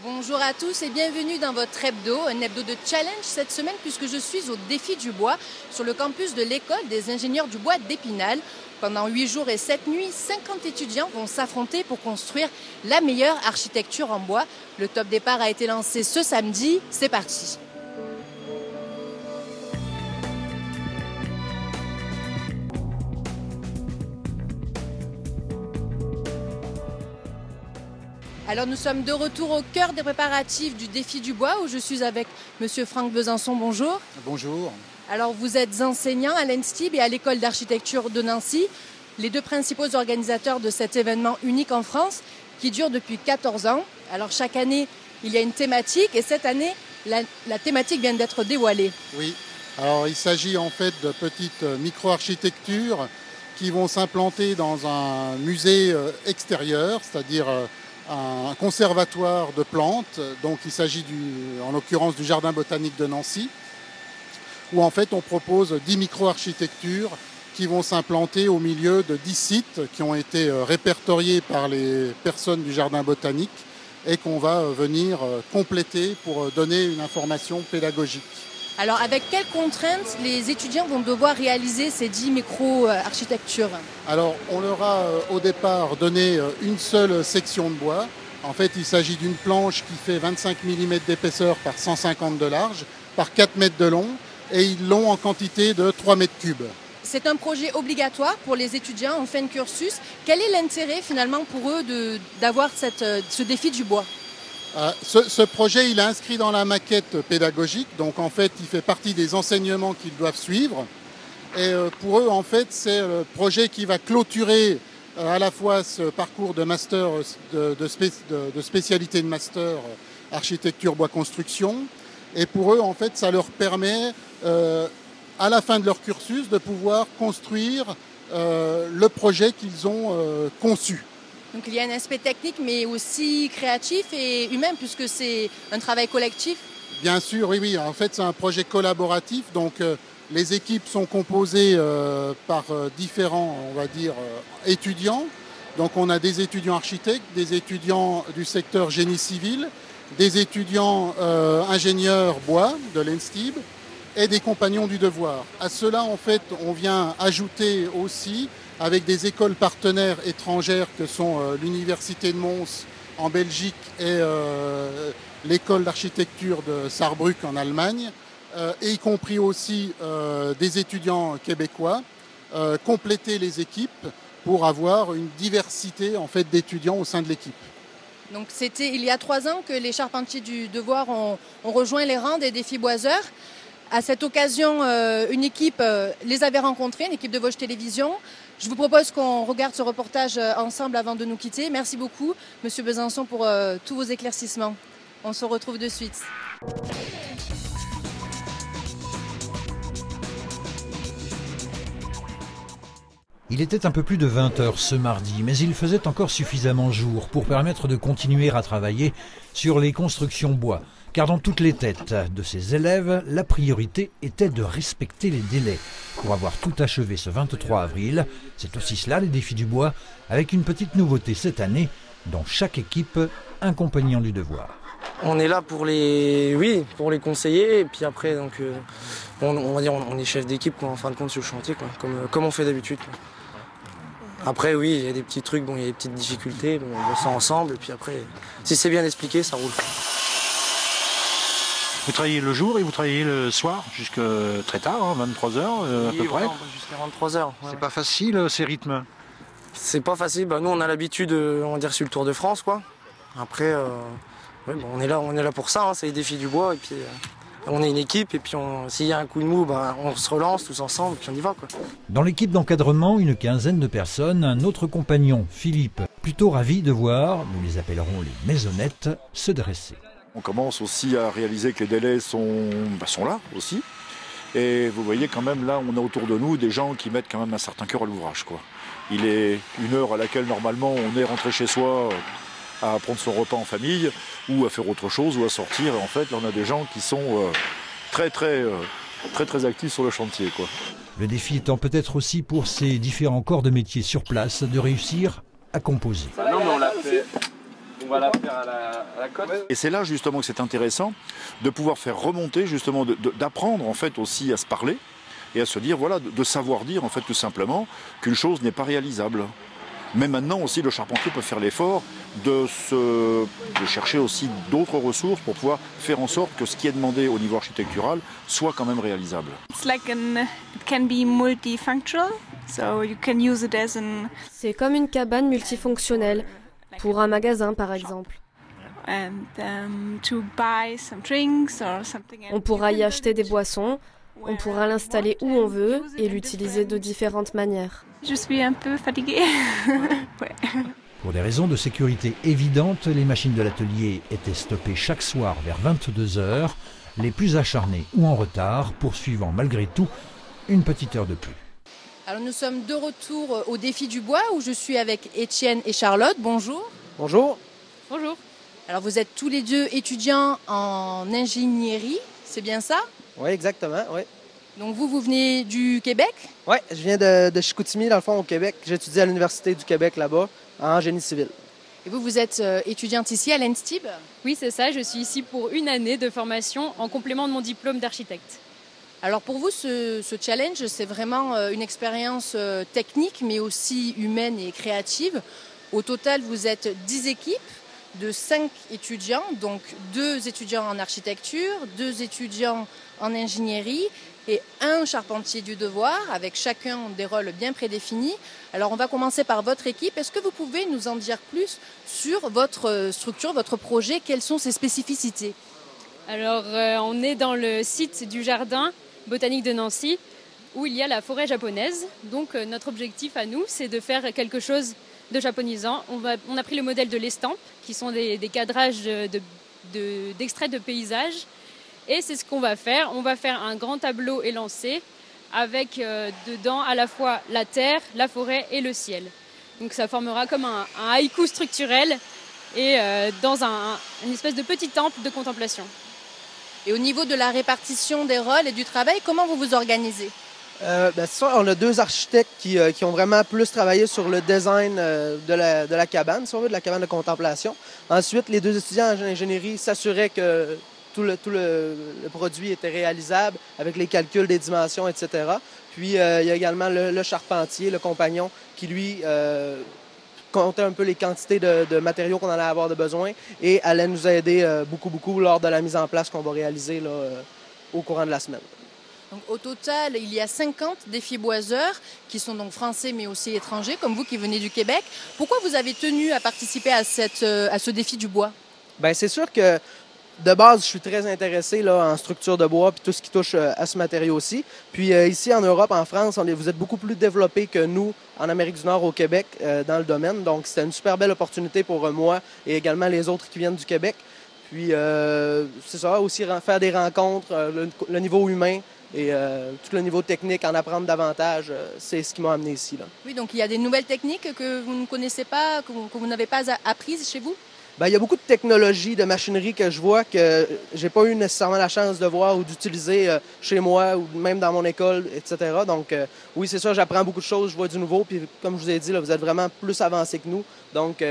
Bonjour à tous et bienvenue dans votre hebdo, un hebdo de challenge cette semaine puisque je suis au défi du bois sur le campus de l'école des ingénieurs du bois d'Épinal. Pendant 8 jours et 7 nuits, 50 étudiants vont s'affronter pour construire la meilleure architecture en bois. Le top départ a été lancé ce samedi, c'est parti. Alors nous sommes de retour au cœur des préparatifs du défi du bois où je suis avec monsieur Franck Besançon. Bonjour. Bonjour. Alors vous êtes enseignant à l'ENSTIB et à l'école d'architecture de Nancy, les deux principaux organisateurs de cet événement unique en France qui dure depuis 14 ans. Alors chaque année il y a une thématique et cette année la thématique vient d'être dévoilée. Oui, alors il s'agit en fait de petites micro-architectures qui vont s'implanter dans un musée extérieur, c'est-à-dire un conservatoire de plantes. Donc il s'agit en l'occurrence du Jardin botanique de Nancy, où en fait on propose 10 micro-architectures qui vont s'implanter au milieu de 10 sites qui ont été répertoriés par les personnes du Jardin botanique et qu'on va venir compléter pour donner une information pédagogique. Alors avec quelles contraintes les étudiants vont devoir réaliser ces 10 micro-architectures? Alors on leur a au départ donné une seule section de bois. En fait il s'agit d'une planche qui fait 25 mm d'épaisseur par 150 de large, par 4 mètres de long et ils l'ont en quantité de 3 mètres cubes. C'est un projet obligatoire pour les étudiants en fin de cursus. Quel est l'intérêt finalement pour eux d'avoir ce défi du bois? Ce projet, il est inscrit dans la maquette pédagogique, donc en fait, il fait partie des enseignements qu'ils doivent suivre. Et pour eux, en fait, c'est le projet qui va clôturer à la fois ce parcours de master, de spécialité de master architecture bois construction. Et pour eux, en fait, ça leur permet, à la fin de leur cursus, de pouvoir construire le projet qu'ils ont conçu. Donc il y a un aspect technique mais aussi créatif et humain puisque c'est un travail collectif. Bien sûr, oui. En fait, c'est un projet collaboratif. Donc les équipes sont composées par différents, on va dire, étudiants. Donc on a des étudiants architectes, des étudiants du secteur génie civil, des étudiants ingénieurs bois de l'ENSTIB et des compagnons du devoir. À cela, en fait, on vient ajouter aussi avec des écoles partenaires étrangères que sont l'Université de Mons en Belgique et l'école d'architecture de Saarbrück en Allemagne, et y compris aussi des étudiants québécois, compléter les équipes pour avoir une diversité en fait, d'étudiants au sein de l'équipe. Donc c'était il y a 3 ans que les charpentiers du devoir ont rejoint les rangs des défis boiseurs. À cette occasion, une équipe les avait rencontrés, une équipe de Vosges Télévisions. Je vous propose qu'on regarde ce reportage ensemble avant de nous quitter. Merci beaucoup, monsieur Besançon, pour tous vos éclaircissements. On se retrouve de suite. Il était un peu plus de 20 h ce mardi, mais il faisait encore suffisamment jour pour permettre de continuer à travailler sur les constructions bois. Car dans toutes les têtes de ces élèves, la priorité était de respecter les délais. Pour avoir tout achevé ce 23 avril, c'est aussi cela les défis du bois, avec une petite nouveauté cette année, dans chaque équipe, un compagnon du devoir. On est là pour les conseiller, et puis après, donc, on va dire, on est chef d'équipe en fin de compte sur le chantier, quoi, comme on fait d'habitude. Après, oui, il y a des petits trucs, il y a des petites difficultés, on voit ça ensemble, et puis après, si c'est bien expliqué, ça roule. Vous travaillez le jour et vous travaillez le soir jusqu'à très tard, 23 h à peu près. Jusqu'à 23 h. Ouais. C'est pas facile ces rythmes. C'est pas facile. Nous on a l'habitude, on va dire, sur le Tour de France, quoi. Après, on est là pour ça. C'est les défis du bois et puis on est une équipe et puis s'il y a un coup de mou, on se relance tous ensemble et puis on y va, quoi. Dans l'équipe d'encadrement, une quinzaine de personnes, un autre compagnon, Philippe, plutôt ravi de voir, nous les appellerons les maisonnettes, se dresser. On commence aussi à réaliser que les délais sont là aussi. Et vous voyez quand même là, on a autour de nous des gens qui mettent quand même un certain cœur à l'ouvrage, quoi. Il est une heure à laquelle normalement on est rentré chez soi à prendre son repas en famille ou à faire autre chose ou à sortir. Et en fait, là on a des gens qui sont très actifs sur le chantier, quoi. Le défi étant peut-être aussi pour ces différents corps de métier sur place de réussir à composer. Non mais on l'a fait. On va la faire à la côte. Et c'est là justement que c'est intéressant de pouvoir faire remonter, justement, d'apprendre en fait aussi à se parler et à se dire, voilà, de savoir dire en fait tout simplement qu'une chose n'est pas réalisable. Mais maintenant aussi, le charpentier peut faire l'effort de chercher aussi d'autres ressources pour pouvoir faire en sorte que ce qui est demandé au niveau architectural soit quand même réalisable. C'est comme une cabane multifonctionnelle, pour un magasin par exemple. On pourra y acheter des boissons, on pourra l'installer où on veut et l'utiliser de différentes manières. Je suis un peu fatiguée. Ouais. Pour des raisons de sécurité évidentes, les machines de l'atelier étaient stoppées chaque soir vers 22 h, les plus acharnés ou en retard, poursuivant malgré tout une petite heure de plus. Alors nous sommes de retour au défi du bois où je suis avec Étienne et Charlotte. Bonjour. Bonjour. Bonjour. Alors vous êtes tous les deux étudiants en ingénierie, c'est bien ça? Oui, exactement, oui. Donc vous venez du Québec? Oui, je viens de Chicoutimi, dans le fond, au Québec. J'étudie à l'Université du Québec, là-bas, en génie civil. Et vous êtes étudiante ici à l'ENSTIB? Oui, c'est ça. Je suis ici pour une année de formation en complément de mon diplôme d'architecte. Alors pour vous, ce challenge, c'est vraiment une expérience technique, mais aussi humaine et créative. Au total, vous êtes 10 équipes de 5 étudiants, donc 2 étudiants en architecture, 2 étudiants en ingénierie et un charpentier du devoir, avec chacun des rôles bien prédéfinis. Alors on va commencer par votre équipe. Est-ce que vous pouvez nous en dire plus sur votre structure, votre projet? Quelles sont ses spécificités? Alors on est dans le site du jardin botanique de Nancy, où il y a la forêt japonaise. Donc notre objectif à nous, c'est de faire quelque chose de japonisant. On a pris le modèle de l'estampe, qui sont des cadrages d'extraits de paysages. Et c'est ce qu'on va faire. On va faire un grand tableau élancé avec dedans à la fois la terre, la forêt et le ciel. Donc ça formera comme un haïku structurel et dans une espèce de petit temple de contemplation. Et au niveau de la répartition des rôles et du travail, comment vous vous organisez? C'est ça, on a 2 architectes qui ont vraiment plus travaillé sur le design de la cabane, si on veut, de la cabane de contemplation. Ensuite, les 2 étudiants en ingénierie s'assuraient que tout le produit était réalisable avec les calculs des dimensions, etc. Puis, il y a également le charpentier, le compagnon, qui, lui, comptait un peu les quantités de matériaux qu'on allait avoir de besoin et allait nous aider beaucoup lors de la mise en place qu'on va réaliser là, au courant de la semaine. Donc, au total, il y a 50 défiboiseurs qui sont donc français mais aussi étrangers, comme vous qui venez du Québec. Pourquoi vous avez tenu à participer à ce défi du bois? Bien, c'est sûr que de base, je suis très intéressé là, en structure de bois puis tout ce qui touche à ce matériau aussi. Puis ici en Europe, en France, vous êtes beaucoup plus développés que nous en Amérique du Nord, au Québec, dans le domaine. Donc, c'était une super belle opportunité pour moi et également les autres qui viennent du Québec. Puis, c'est ça, aussi faire des rencontres, le niveau humain. Et tout le niveau technique, en apprendre davantage, c'est ce qui m'a amené ici. Là. Oui, donc il y a des nouvelles techniques que vous ne connaissez pas, que vous n'avez pas apprises chez vous? Bien, il y a beaucoup de technologies, de machinerie que je vois que j'ai pas eu nécessairement la chance de voir ou d'utiliser chez moi ou même dans mon école, etc. Donc, oui, c'est ça, j'apprends beaucoup de choses, je vois du nouveau. Puis, comme je vous ai dit, là, vous êtes vraiment plus avancés que nous. Donc,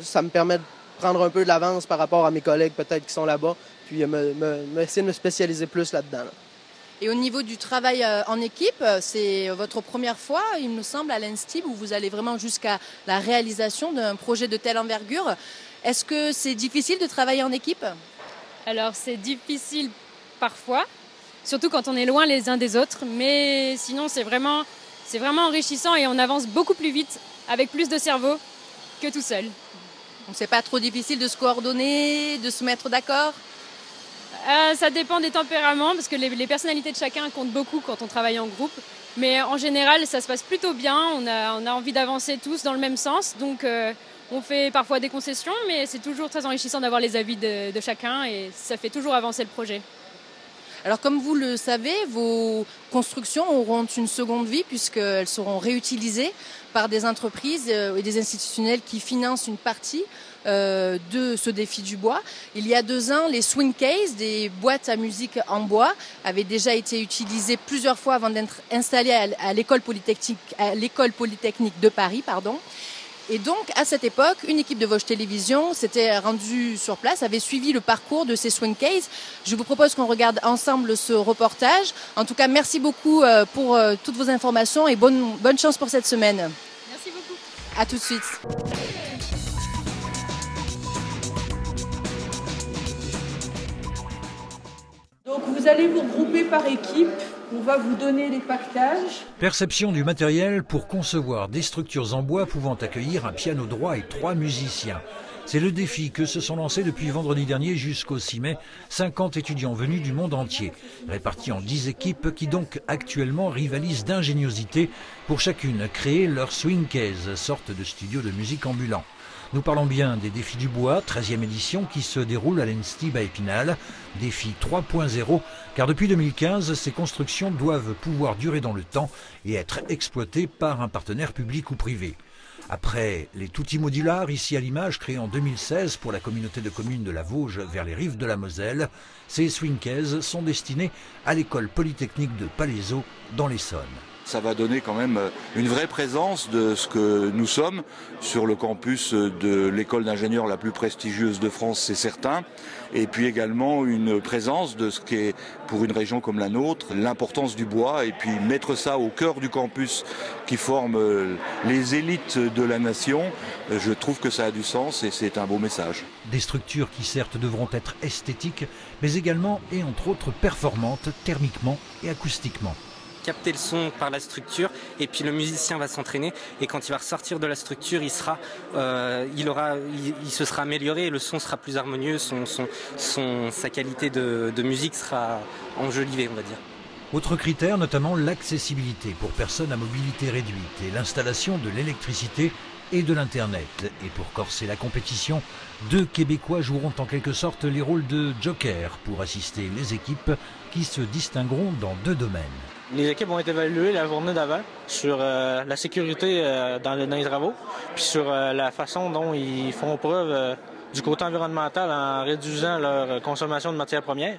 ça me permet de prendre un peu de l'avance par rapport à mes collègues peut-être qui sont là-bas, puis essayer de me spécialiser plus là-dedans. Là. Et au niveau du travail en équipe, c'est votre première fois, il me semble, à l'ENSTIB, où vous allez vraiment jusqu'à la réalisation d'un projet de telle envergure. Est-ce que c'est difficile de travailler en équipe? Alors, c'est difficile parfois, surtout quand on est loin les uns des autres. Mais sinon, c'est vraiment enrichissant et on avance beaucoup plus vite avec plus de cerveau que tout seul. Donc, c'est pas trop difficile de se coordonner, de se mettre d'accord? Ça dépend des tempéraments, parce que les personnalités de chacun comptent beaucoup quand on travaille en groupe. Mais en général, ça se passe plutôt bien. On a envie d'avancer tous dans le même sens. Donc, on fait parfois des concessions, mais c'est toujours très enrichissant d'avoir les avis de chacun et ça fait toujours avancer le projet. Alors, comme vous le savez, vos constructions auront une seconde vie puisqu'elles seront réutilisées par des entreprises et des institutionnels qui financent une partie de ce défi du bois. Il y a 2 ans, les swing cases, des boîtes à musique en bois, avaient déjà été utilisées plusieurs fois avant d'être installées à l'école polytechnique de Paris. Et donc, à cette époque, une équipe de Vosges Télévisions s'était rendue sur place, avait suivi le parcours de ces swing cases. Je vous propose qu'on regarde ensemble ce reportage. En tout cas, merci beaucoup pour toutes vos informations et bonne chance pour cette semaine. Merci beaucoup. À tout de suite. Donc vous allez vous regrouper par équipe, on va vous donner les pactages. Perception du matériel pour concevoir des structures en bois pouvant accueillir un piano droit et 3 musiciens. C'est le défi que se sont lancés depuis vendredi dernier jusqu'au 6 mai 50 étudiants venus du monde entier, répartis en 10 équipes qui donc actuellement rivalisent d'ingéniosité pour chacune créer leur swing case, sorte de studio de musique ambulant. Nous parlons bien des Défis du Bois, 13e édition, qui se déroule à l'Enstib à Épinal. Défi 3.0, car depuis 2015, ces constructions doivent pouvoir durer dans le temps et être exploitées par un partenaire public ou privé. Après les Tutti Modulars, ici à l'image, créés en 2016 pour la communauté de communes de la Vosges vers les rives de la Moselle, ces swing cases sont destinés à l'école polytechnique de Palaiseau dans l'Essonne. Ça va donner quand même une vraie présence de ce que nous sommes sur le campus de l'école d'ingénieurs la plus prestigieuse de France, c'est certain. Et puis également une présence de ce qu'est pour une région comme la nôtre, l'importance du bois et puis mettre ça au cœur du campus qui forme les élites de la nation. Je trouve que ça a du sens et c'est un beau message. Des structures qui certes devront être esthétiques, mais également et entre autres performantes thermiquement et acoustiquement. Capter le son par la structure et puis le musicien va s'entraîner et quand il va ressortir de la structure il se sera amélioré et le son sera plus harmonieux, sa qualité de musique sera enjolivée, on va dire. Autre critère, notamment l'accessibilité pour personnes à mobilité réduite et l'installation de l'électricité et de l'Internet. Et pour corser la compétition, 2 Québécois joueront en quelque sorte les rôles de joker pour assister les équipes qui se distingueront dans 2 domaines. Les équipes vont être évaluées la journée d'avant sur la sécurité dans les travaux, puis sur la façon dont ils font preuve du côté environnemental en réduisant leur consommation de matières premières.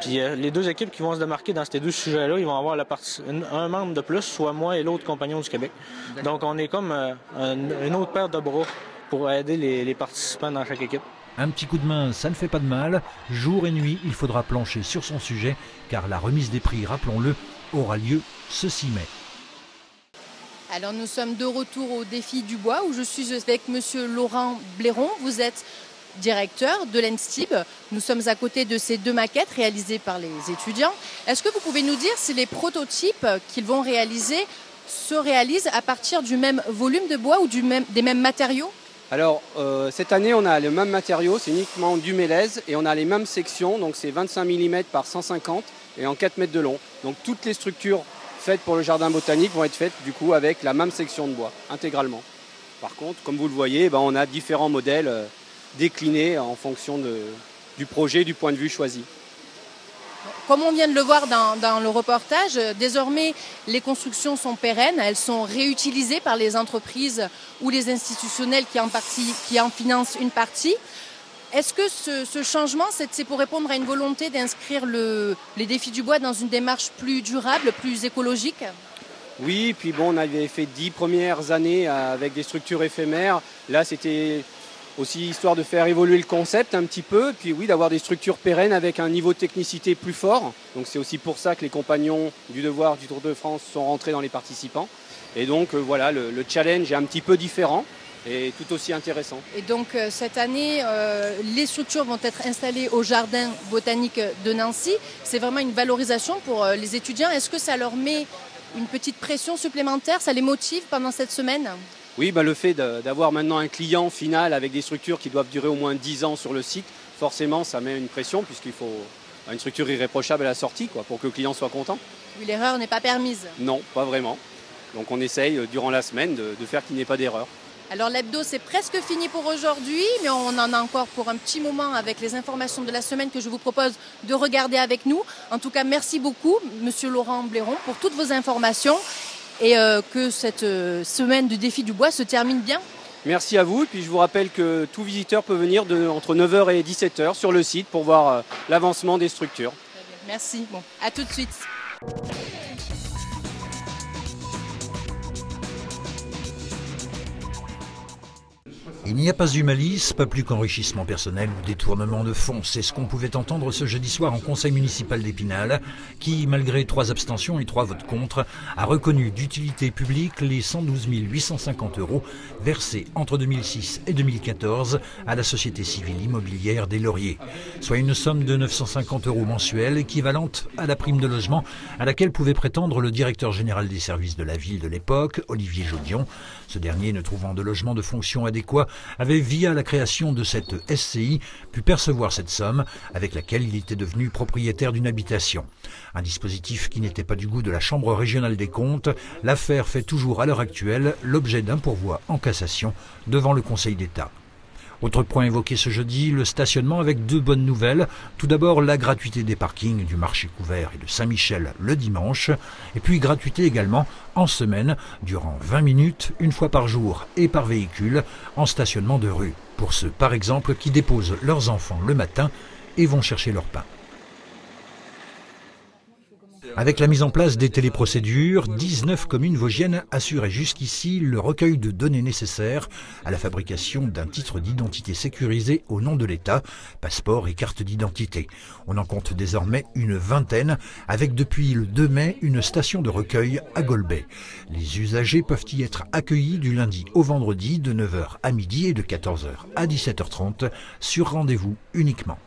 Puis les 2 équipes qui vont se démarquer dans ces 2 sujets-là, ils vont avoir un membre de plus, soit moi et l'autre compagnon du Québec. Donc on est comme une autre paire de bras pour aider les participants dans chaque équipe. Un petit coup de main, ça ne fait pas de mal. Jour et nuit, il faudra plancher sur son sujet, car la remise des prix, rappelons-le, aura lieu ce 6 mai. Alors nous sommes de retour au Défi du Bois où je suis avec monsieur Laurent Blairon. Vous êtes directeur de l'Enstib. Nous sommes à côté de ces 2 maquettes réalisées par les étudiants. Est-ce que vous pouvez nous dire si les prototypes qu'ils vont réaliser se réalisent à partir du même volume de bois ou des mêmes matériaux ? Alors cette année on a le même matériau, c'est uniquement du mélèze et on a les mêmes sections, donc c'est 25 mm par 150 et en 4 mètres de long. Donc toutes les structures faites pour le jardin botanique vont être faites du coup avec la même section de bois, intégralement. Par contre, comme vous le voyez, on a différents modèles déclinés en fonction du projet, du point de vue choisi. Comme on vient de le voir dans le reportage, désormais les constructions sont pérennes, elles sont réutilisées par les entreprises ou les institutionnels qui en financent une partie. Est-ce que ce changement, c'est pour répondre à une volonté d'inscrire les Défis du Bois dans une démarche plus durable, plus écologique ? Oui, puis on avait fait 10 premières années avec des structures éphémères. Là, c'était aussi histoire de faire évoluer le concept un petit peu, puis oui, d'avoir des structures pérennes avec un niveau de technicité plus fort. Donc c'est aussi pour ça que les compagnons du devoir du Tour de France sont rentrés dans les participants. Et donc voilà, le challenge est un petit peu différent et tout aussi intéressant. Et donc cette année, les structures vont être installées au jardin botanique de Nancy. C'est vraiment une valorisation pour les étudiants. Est-ce que ça leur met une petite pression supplémentaire ? Ça les motive pendant cette semaine ? Oui, le fait d'avoir maintenant un client final avec des structures qui doivent durer au moins 10 ans sur le site, forcément ça met une pression puisqu'il faut une structure irréprochable à la sortie pour que le client soit content. Oui, l'erreur n'est pas permise. Non, pas vraiment. Donc on essaye durant la semaine de faire qu'il n'y ait pas d'erreur. Alors l'hebdo c'est presque fini pour aujourd'hui, mais on en a encore pour un petit moment avec les informations de la semaine que je vous propose de regarder avec nous. En tout cas, merci beaucoup, monsieur Laurent Blairon, pour toutes vos informations. Et que cette semaine du Défi du Bois se termine bien. Merci à vous. Et puis je vous rappelle que tout visiteur peut venir entre 9h et 17h sur le site pour voir l'avancement des structures. Merci. Bon, à tout de suite. Il n'y a pas eu malice, pas plus qu'enrichissement personnel ou détournement de fonds. C'est ce qu'on pouvait entendre ce jeudi soir en conseil municipal d'Épinal, qui, malgré 3 abstentions et 3 votes contre, a reconnu d'utilité publique les 112 850 € versés entre 2006 et 2014 à la Société civile immobilière des Lauriers, soit une somme de 950 € mensuels, équivalente à la prime de logement à laquelle pouvait prétendre le directeur général des services de la ville de l'époque, Olivier Jaudion. Ce dernier, ne trouvant de logement de fonction adéquat, avait, via la création de cette SCI, pu percevoir cette somme avec laquelle il était devenu propriétaire d'une habitation. Un dispositif qui n'était pas du goût de la Chambre régionale des comptes. L'affaire fait toujours à l'heure actuelle l'objet d'un pourvoi en cassation devant le Conseil d'État. Autre point évoqué ce jeudi, le stationnement avec 2 bonnes nouvelles. Tout d'abord, la gratuité des parkings du marché couvert et de Saint-Michel le dimanche. Et puis gratuité également en semaine, durant 20 minutes, une fois par jour et par véhicule, en stationnement de rue. Pour ceux, par exemple, qui déposent leurs enfants le matin et vont chercher leur pain. Avec la mise en place des téléprocédures, 19 communes vosgiennes assuraient jusqu'ici le recueil de données nécessaires à la fabrication d'un titre d'identité sécurisé au nom de l'État, passeport et carte d'identité. On en compte désormais une vingtaine, avec depuis le 2 mai une station de recueil à Golbey. Les usagers peuvent y être accueillis du lundi au vendredi de 9 h à midi et de 14 h à 17 h 30 sur rendez-vous uniquement.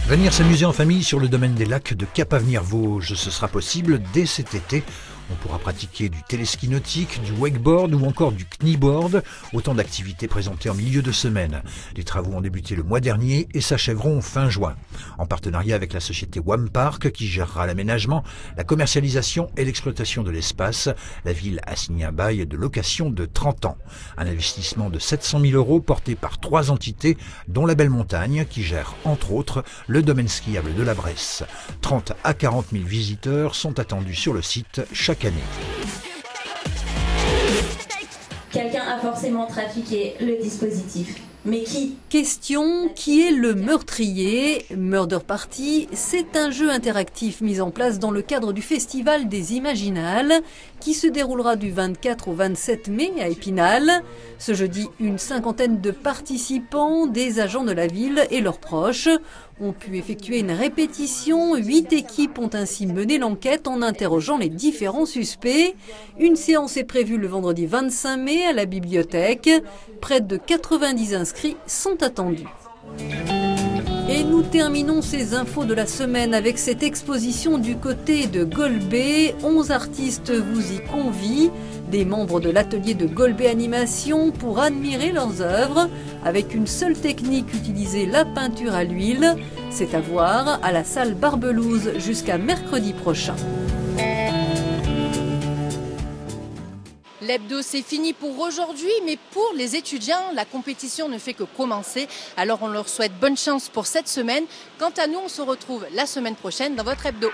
Venir s'amuser en famille sur le domaine des lacs de Cap-Avenir-Vosges, ce sera possible dès cet été. On pourra pratiquer du téléski nautique, du wakeboard ou encore du kneeboard, autant d'activités présentées en milieu de semaine. Les travaux ont débuté le mois dernier et s'achèveront fin juin. En partenariat avec la société Wampark qui gérera l'aménagement, la commercialisation et l'exploitation de l'espace, la ville a signé un bail de location de 30 ans. Un investissement de 700 000 € porté par 3 entités, dont la Belle Montagne qui gère entre autres le domaine skiable de la Bresse. 30 à 40 000 visiteurs sont attendus sur le site chaque année. Quelqu'un a forcément trafiqué le dispositif. Mais qui ? Question, qui est le meurtrier ? Murder Party, c'est un jeu interactif mis en place dans le cadre du Festival des Imaginales qui se déroulera du 24 au 27 mai à Épinal. Ce jeudi, une 50aine de participants, des agents de la ville et leurs proches ont pu effectuer une répétition. 8 équipes ont ainsi mené l'enquête en interrogeant les différents suspects. Une séance est prévue le vendredi 25 mai à la bibliothèque. Près de 90 inscrits sont attendus. Et nous terminons ces infos de la semaine avec cette exposition du côté de Golbey. 11 artistes vous y convient, des membres de l'atelier de Golbey Animation, pour admirer leurs œuvres avec une seule technique, utiliser la peinture à l'huile. C'est à voir à la salle Barbelouze jusqu'à mercredi prochain. L'hebdo, c'est fini pour aujourd'hui, mais pour les étudiants, la compétition ne fait que commencer. Alors on leur souhaite bonne chance pour cette semaine. Quant à nous, on se retrouve la semaine prochaine dans votre hebdo.